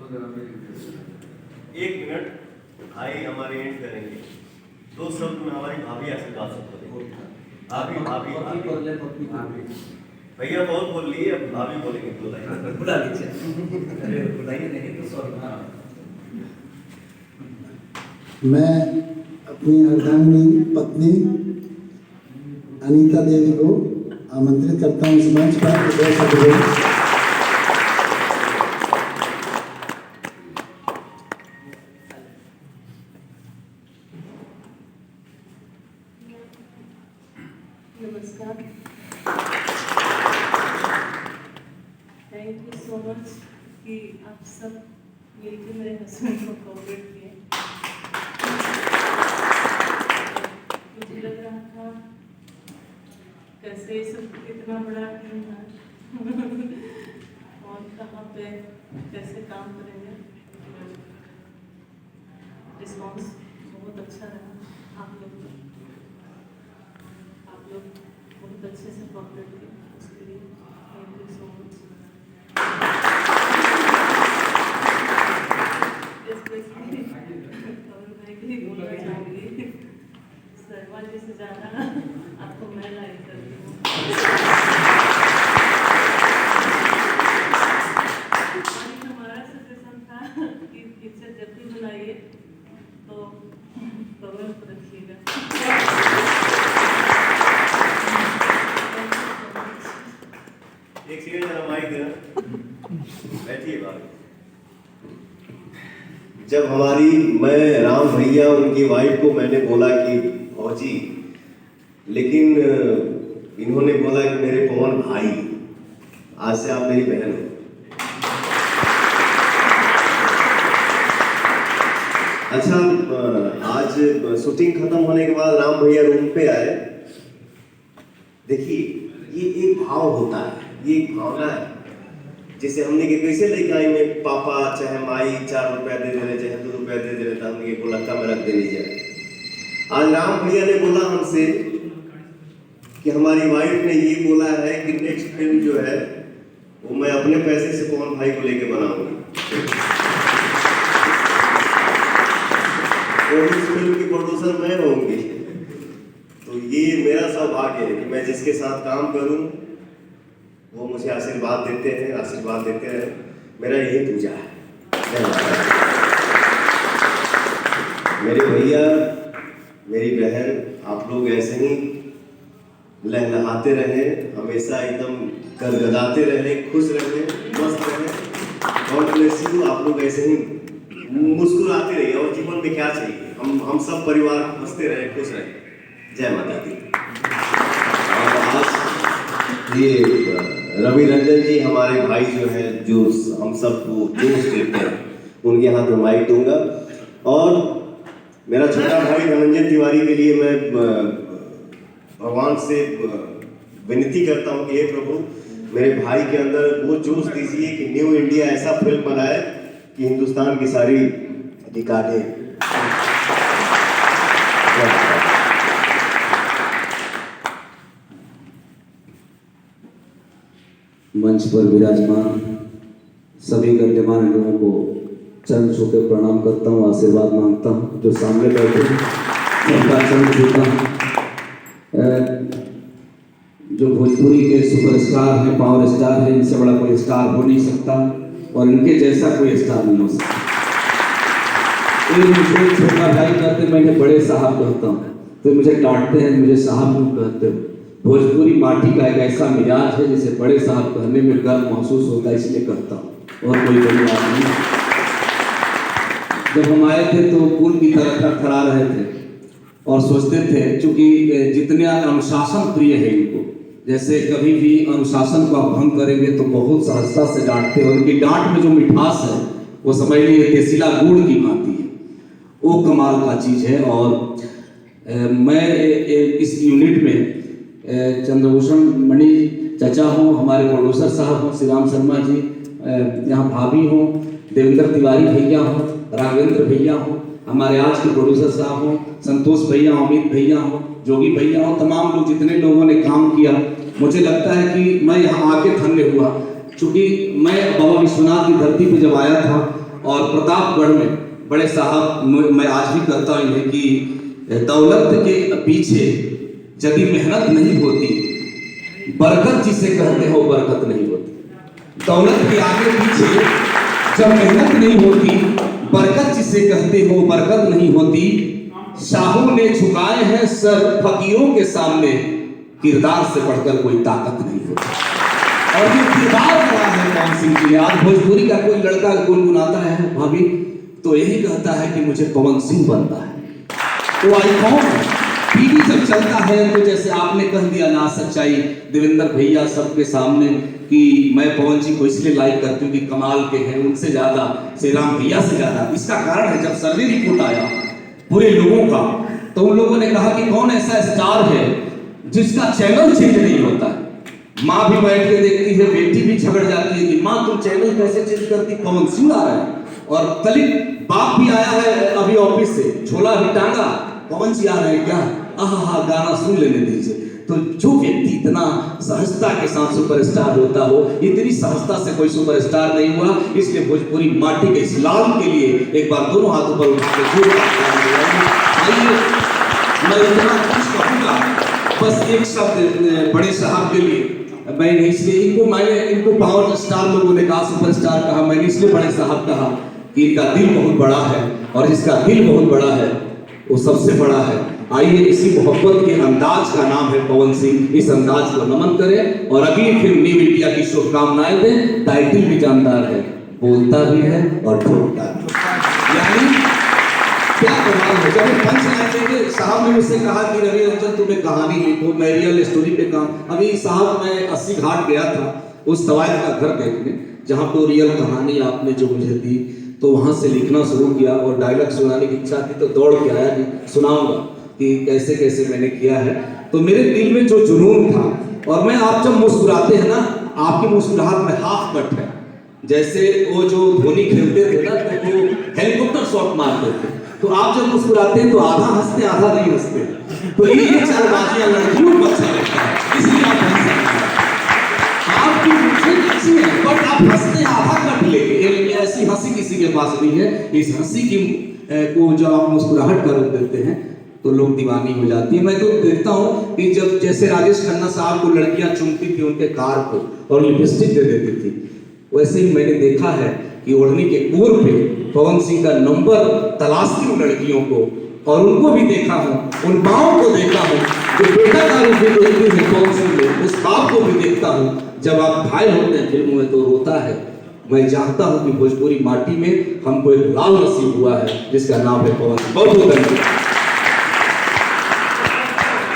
एक मिनट भाई हमारे एंड करेंगे। दो शब्द में हमारी भाभी आशीर्वाद सबको देंगे। भाभी भाभी भाभी भैया बहुत बोल लिए, अब भाभी बोलेंगे। बुला लीजिए। बुलाइए नहीं तो सॉरी। मैं अपनी अर्धांगिनी पत्नी अनीता देवी को आमंत्रित करता हूँ इस मंच पर। नमस्कार, थैंक यू सो मच कि आप सब मिलकर मेरे हस्बैंड को कोऑपरेट किए। मुझे लग रहा था कैसे सब इतना बड़ा टीम है और कहाँ पे कैसे काम करेंगे। रिस्पॉन्स बहुत अच्छा रहा। आप लोग बहुत अच्छे से कोऑपरेट किए, उसके लिए थैंक यू सो मच। बोलना चाहूँगी शर्मा जी से ज़्यादा आपको मैं लाइक करती हूँ। हमारा सजेशन था कि पिक्चर जब भी बनाइए तो कवर पर रखिएगा। एक सेकंड जरा माइक देना, बैठिए बात। जब मैं राम भैया उनकी वाइफ को मैंने बोला कि फौजी, लेकिन इन्होंने बोला कि मेरे पवन भाई, आज से आप मेरी बहन हो। अच्छा, आज शूटिंग खत्म होने के बाद राम भैया रूम पे आए। देखिए, ये एक भाव होता है, ये एक भावना है। जैसे हमने के कैसे लेके आई में पापा चाहे माई 4 रुपया दे दे रहे, चाहे 2 रुपया दे दे रहे, तो हमने को लगता में रख दे लीजिए। आज राम भैया ने बोला हमसे कि हमारी वाइफ ने ये बोला है कि नेक्स्ट फिल्म जो है वो मैं अपने पैसे से पवन भाई को लेके बनाऊंगी। और इस फिल्म की प्रोड्यूसर मैं होंगी। तो ये मेरा सौभाग्य है कि मैं जिसके साथ काम करूं वो मुझे आशीर्वाद देते हैं, आशीर्वाद देते रहे। मेरा यही पूजा है। मेरे भैया, मेरी बहन, आप लोग ऐसे ही लहलहाते रहे, हमेशा एकदम गदगदाते रहे, खुश रहे, मस्त रहे। God bless you. आप लोग ऐसे ही मुस्कुराते रहिए। और जीवन में क्या चाहिए, हम सब परिवार हंसते रहे, खुश रहे। जय माता दी। और आज ये रवि रंजन जी हमारे भाई जो है, जो हम सबको जोश देते हैं, उनके हाथ में माइक दूंगा। और मेरा छोटा भाई धनंजय तिवारी के लिए मैं भगवान से विनती करता हूँ कि हे प्रभु, मेरे भाई के अंदर वो जोश दीजिए कि न्यू इंडिया ऐसा फिल्म बनाए कि हिंदुस्तान की सारी दिखाने। मंच पर विराजमान सभी गण्यमान्य लोगों को चरण छू के प्रणाम करता हूँ, आशीर्वाद मांगता हूँ। जो सामने बैठे सबका चरण छूता हूँ। जो भोजपुरी के सुपरस्टार हैं, पावर स्टार हैं, इनसे बड़ा कोई स्टार हो नहीं सकता और इनके जैसा कोई स्टार नहीं हो सकता। मुझे छोटा भाई कहते, मैं इन्हें बड़े साहब कहता हूँ, तो मुझे डांटते हैं मुझे साहब क्यों कहते हो। भोजपुरी माटी का एक ऐसा मिजाज है जिसे बड़े साहब कहने में गर्व महसूस होता है, इसलिए कहता हूँ, और कोई बड़ी बात नहीं। जब हम आए थे तो पुल की तरह खड़ा रहे थे और सोचते थे, चूंकि जितने अनुशासन प्रिय है इनको, जैसे कभी भी अनुशासन को आप भंग करेंगे तो बहुत सहजता से डांटते हैं। उनकी डांट में जो मिठास है वो समझ लीजिए तेसिला गुड़ की भांति है, वो कमाल का चीज़ है। और मैं इस यूनिट में चंद्रभूषण मणि चचा हूँ, हमारे प्रोड्यूसर साहब हों श्री राम शर्मा जी, यहाँ भाभी हों, देवेंद्र तिवारी भैया हों, राघवेंद्र भैया हों, हमारे आज के प्रोड्यूसर साहब हों, संतोष भैया, अमित भैया हों, जोगी भैया हों, तमाम लोग जितने लोगों ने काम किया। मुझे लगता है कि मैं यहाँ आके धन्य हुआ, चूँकि मैं बाबा विश्वनाथ की धरती पर जब आया था और प्रतापगढ़ में बड़े साहब मैं आज भी कहता हूँ इन्हें कि दौलत के पीछे यदि मेहनत नहीं होती, बरकत जिसे कहते हो बरकत नहीं होती। दौलत के आगे पीछे जब मेहनत नहीं होती, बरकत जिसे कहते हो बरकत नहीं होती। शाहों ने झुकाए हैं सर फकीरों के सामने, किरदार से बढ़कर कोई ताकत नहीं होती। और जो किरदार रहा है पवन सिंह जी ने, आज भोजपुरी का कोई लड़का गुनगुनाता है भाभी तो यही कहता है कि मुझे पवन सिंह बनता है। तो आईकॉन टीवी जब चलता है तो जैसे आपने कह दिया ना सच्चाई देवेंद्र भैया सबके सामने कि मैं पवन जी को इसलिए लाइक करती हूँ कि कमाल के हैं, उनसे ज्यादा श्री राम भैया से ज्यादा। इसका कारण है जब सर्वे रिपोर्ट आया पूरे लोगों का, तो उन लोगों ने कहा कि कौन ऐसा स्टार है जिसका चैनल चेंज नहीं होता है। माँ भी बैठ के देखती है, बेटी भी झगड़ जाती है कि माँ तुम चैनल कैसे चेंज करती, पवन सिंह आ रहा है। और कल बाप भी आया है अभी ऑफिस से, झोला भी टांगा, पवन जी आ रहे हैं क्या, आहा गाना सुन लेने दीजिए। तो जो व्यक्ति इतना सहजता के साथ सुपरस्टार होता हो, इतनी सहजता से कोई सुपरस्टार नहीं हुआ। इसलिए भोजपुरी माटी के इस लाल के लिए एक बार दोनों हाथों पर उठा के आइए। मैं इतना कुछ कहूँगा, बस एक शब्द बड़े साहब के लिए मैंने इसलिए इनको पावर स्टार लोगों ने कहा, सुपरस्टार कहा, मैंने इसलिए बड़े साहब कहा कि इनका दिल बहुत बड़ा है और जिसका दिल बहुत बड़ा है वो सबसे बड़ा है। आइए इसी मोहब्बत के अंदाज का नाम है पवन सिंह, इस अंदाज को नमन करें और अगली फिल्म न्यू इंडिया की शुभकामनाएं दें। टाइटल भी जानदार है, बोलता भी है और ठोकता भी। यानी क्या कमाल है। जब पंच लाइन देंगे, साहब ने मुझसे कहा कि रवि रंजन तुम्हें कहानी लिखो, मैं रियल स्टोरी पे काम। अभी साहब मैं 80 घाट गया था उस तवायफ का घर देखने, जहाँ पे रियल कहानी आपने जो मुझे दी, तो वहाँ से लिखना शुरू किया और डायलॉग सुनाने की इच्छा थी तो दौड़ के आया कि सुनाऊंगा कि कैसे कैसे मैंने किया है। तो मेरे दिल में जो जुनून था, और मैं आप जब मुस्कुराते हैं ना, आपकी मुस्कुराहट में हाफ कट है। जैसे वो जो धोनी खेलते थे ना तो वो हेलीकॉप्टर शॉट मारते थे, तो आप जब मुस्कुराते हैं तो आधा हंसते आधा नहीं हंसते। तो ये चालबाजियां लड़कियों को अच्छा लगता है, इसलिए आप हंस सकते हैं। आपकी मुझे अच्छी है बट आप हंसते आधा कट लेके, ऐसी हंसी किसी के पास नहीं है। इस हंसी की को जब आप मुस्कुराहट कर देते हैं तो लोग दीवानी हो जाती है। मैं तो देखता हूँ कि जब जैसे राजेश खन्ना साहब को लड़कियां चूमती थी उनके कार को और लिपस्टिक दे देती थी, वैसे ही मैंने देखा है कि ओढ़नी के कोर पे पवन सिंह का नंबर तलाशती हूँ लड़कियों को, और उनको भी देखा हूँ, उन माओं को देखा हूँ जो बेटा का रूप में देखती है पवन सिंह में, उस बाप को भी देखता हूँ जब आप घायल होते हैं फिल्मों में तो रोता है। मैं जानता हूँ कि भोजपुरी माटी में हमको एक लाल नसीब हुआ है जिसका नाम है पवन सिंह। बहुत बहुत धन्यवाद।